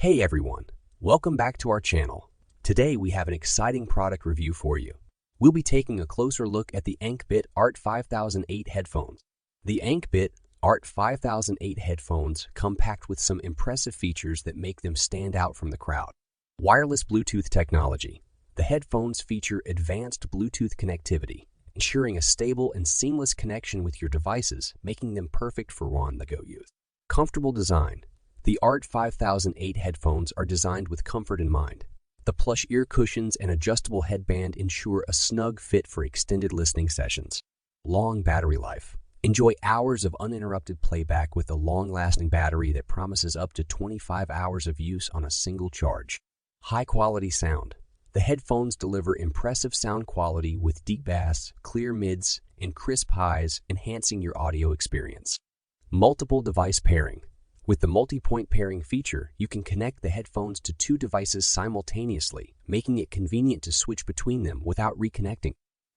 Hey everyone, welcome back to our channel. Today we have an exciting product review for you. We'll be taking a closer look at the Ankbit RT5008 headphones. The Ankbit RT5008 headphones come packed with some impressive features that make them stand out from the crowd. Wireless Bluetooth technology. The headphones feature advanced Bluetooth connectivity, ensuring a stable and seamless connection with your devices, making them perfect for on-the-go use. Comfortable design. The RT5008 headphones are designed with comfort in mind. The plush ear cushions and adjustable headband ensure a snug fit for extended listening sessions. Long battery life. Enjoy hours of uninterrupted playback with a long-lasting battery that promises up to 25 hours of use on a single charge. High-quality sound. The headphones deliver impressive sound quality with deep bass, clear mids, and crisp highs, enhancing your audio experience. Multiple device pairing. With the multi-point pairing feature, you can connect the headphones to two devices simultaneously, making it convenient to switch between them without reconnecting.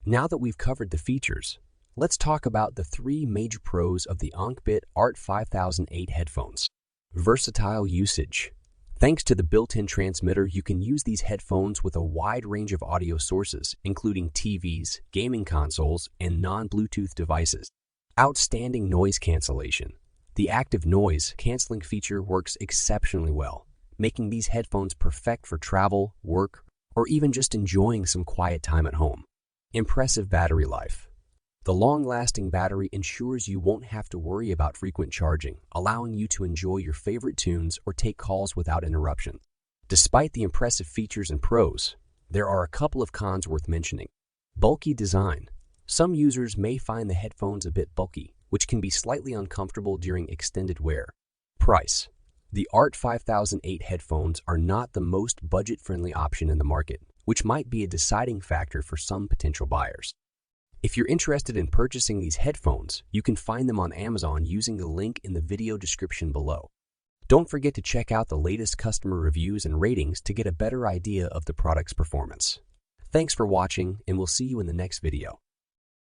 Now that we've covered the features, let's talk about the three major pros of the Ankbit RT5008 headphones. Versatile usage. Thanks to the built-in transmitter, you can use these headphones with a wide range of audio sources, including TVs, gaming consoles, and non-Bluetooth devices. Outstanding noise cancellation. The active noise canceling feature works exceptionally well, making these headphones perfect for travel, work, or even just enjoying some quiet time at home. Impressive battery life. The long-lasting battery ensures you won't have to worry about frequent charging, allowing you to enjoy your favorite tunes or take calls without interruption. Despite the impressive features and pros, there are a couple of cons worth mentioning. Bulky design. Some users may find the headphones a bit bulky, which can be slightly uncomfortable during extended wear. Price. The RT5008 headphones are not the most budget-friendly option in the market, which might be a deciding factor for some potential buyers. If you're interested in purchasing these headphones, you can find them on Amazon using the link in the video description below. Don't forget to check out the latest customer reviews and ratings to get a better idea of the product's performance. Thanks for watching, and we'll see you in the next video.